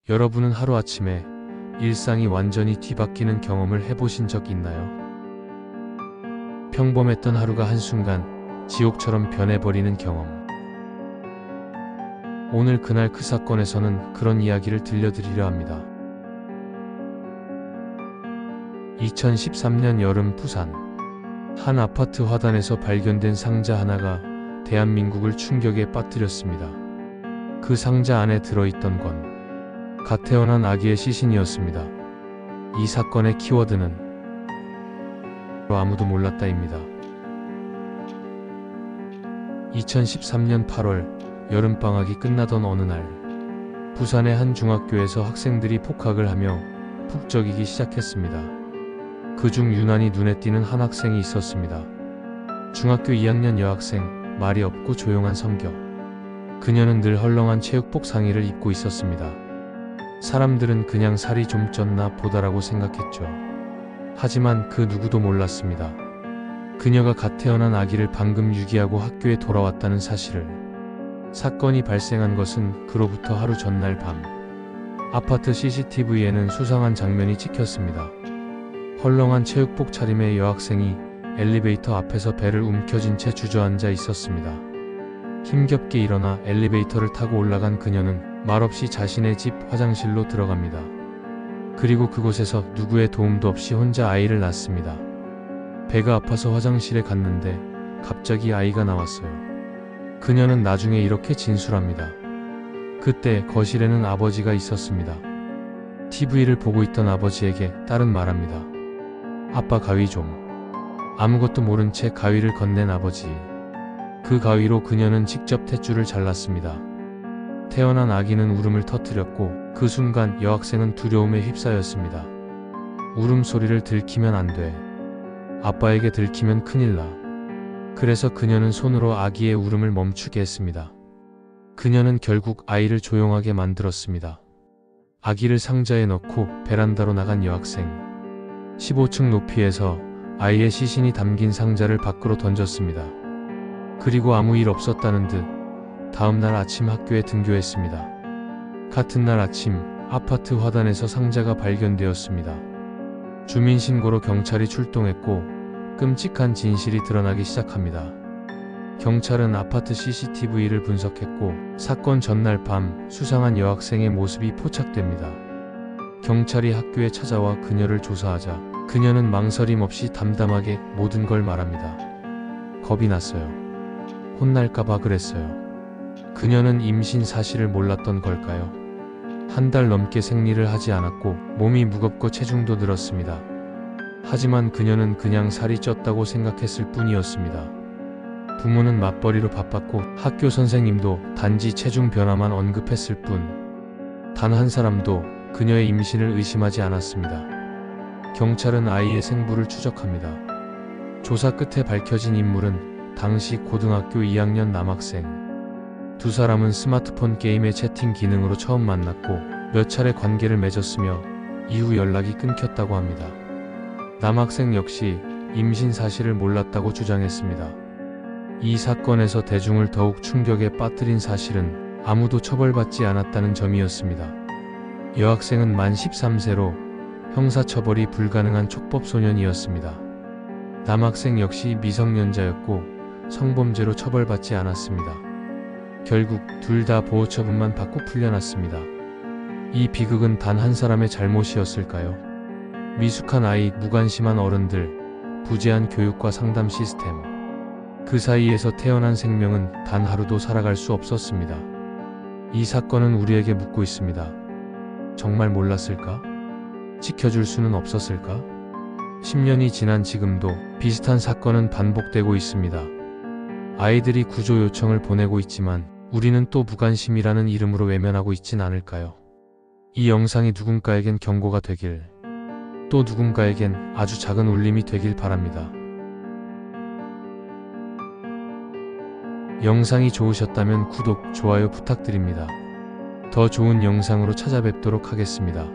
여러분은 하루아침에 일상이 완전히 뒤바뀌는 경험을 해보신 적 있나요? 평범했던 하루가 한순간 지옥처럼 변해버리는 경험. 오늘 그날 그 사건에서는 그런 이야기를 들려드리려 합니다. 2013년 여름 부산. 한 아파트 화단에서 발견된 상자 하나가 대한민국을 충격에 빠뜨렸습니다. 그 상자 안에 들어있던 건 갓 태어난 아기의 시신이었습니다. 이 사건의 키워드는 아무도 몰랐다입니다. 2013년 8월 여름방학이 끝나던 어느 날, 부산의 한 중학교에서 학생들이 폭학을 하며 북적이기 시작했습니다. 그중 유난히 눈에 띄는 한 학생이 있었습니다. 중학교 2학년 여학생, 말이 없고 조용한 성격. 그녀는 늘 헐렁한 체육복 상의를 입고 있었습니다. 사람들은 그냥 살이 좀 쪘나 보다라고 생각했죠. 하지만 그 누구도 몰랐습니다. 그녀가 갓 태어난 아기를 방금 유기하고 학교에 돌아왔다는 사실을. 사건이 발생한 것은 그로부터 하루 전날 밤. 아파트 CCTV에는 수상한 장면이 찍혔습니다. 헐렁한 체육복 차림의 여학생이 엘리베이터 앞에서 배를 움켜쥔 채 주저앉아 있었습니다. 힘겹게 일어나 엘리베이터를 타고 올라간 그녀는 말없이 자신의 집 화장실로 들어갑니다. 그리고 그곳에서 누구의 도움도 없이 혼자 아이를 낳습니다. 배가 아파서 화장실에 갔는데 갑자기 아이가 나왔어요. 그녀는 나중에 이렇게 진술합니다. 그때 거실에는 아버지가 있었습니다. TV를 보고 있던 아버지에게 딸은 말합니다. 아빠 가위 좀. 아무것도 모른 채 가위를 건넨 아버지. 그 가위로 그녀는 직접 탯줄을 잘랐습니다. 태어난 아기는 울음을 터뜨렸고 그 순간 여학생은 두려움에 휩싸였습니다. 울음소리를 들키면 안 돼. 아빠에게 들키면 큰일 나. 그래서 그녀는 손으로 아기의 울음을 멈추게 했습니다. 그녀는 결국 아이를 조용하게 만들었습니다. 아기를 상자에 넣고 베란다로 나간 여학생. 15층 높이에서 아이의 시신이 담긴 상자를 밖으로 던졌습니다. 그리고 아무 일 없었다는 듯 다음날 아침 학교에 등교했습니다. 같은 날 아침 아파트 화단에서 상자가 발견되었습니다. 주민신고로 경찰이 출동했고 끔찍한 진실이 드러나기 시작합니다. 경찰은 아파트 CCTV를 분석했고 사건 전날 밤 수상한 여학생의 모습이 포착됩니다. 경찰이 학교에 찾아와 그녀를 조사하자 그녀는 망설임 없이 담담하게 모든 걸 말합니다. 겁이 났어요. 혼날까봐 그랬어요. 그녀는 임신 사실을 몰랐던 걸까요? 한 달 넘게 생리를 하지 않았고 몸이 무겁고 체중도 늘었습니다. 하지만 그녀는 그냥 살이 쪘다고 생각했을 뿐이었습니다. 부모는 맞벌이로 바빴고 학교 선생님도 단지 체중 변화만 언급했을 뿐, 단 한 사람도 그녀의 임신을 의심하지 않았습니다. 경찰은 아이의 생부를 추적합니다. 조사 끝에 밝혀진 인물은 당시 고등학교 2학년 남학생. 두 사람은 스마트폰 게임의 채팅 기능으로 처음 만났고 몇 차례 관계를 맺었으며 이후 연락이 끊겼다고 합니다. 남학생 역시 임신 사실을 몰랐다고 주장했습니다. 이 사건에서 대중을 더욱 충격에 빠뜨린 사실은 아무도 처벌받지 않았다는 점이었습니다. 여학생은 만 13세로 형사처벌이 불가능한 촉법소년이었습니다. 남학생 역시 미성년자였고 성범죄로 처벌받지 않았습니다. 결국 둘 다 보호처분만 받고 풀려났습니다. 이 비극은 단 한 사람의 잘못이었을까요? 미숙한 아이, 무관심한 어른들, 부재한 교육과 상담 시스템. 그 사이에서 태어난 생명은 단 하루도 살아갈 수 없었습니다. 이 사건은 우리에게 묻고 있습니다. 정말 몰랐을까? 지켜줄 수는 없었을까? 10년이 지난 지금도 비슷한 사건은 반복되고 있습니다. 아이들이 구조 요청을 보내고 있지만 우리는 또 무관심이라는 이름으로 외면하고 있진 않을까요? 이 영상이 누군가에겐 경고가 되길, 또 누군가에겐 아주 작은 울림이 되길 바랍니다. 영상이 좋으셨다면 구독, 좋아요 부탁드립니다. 더 좋은 영상으로 찾아뵙도록 하겠습니다.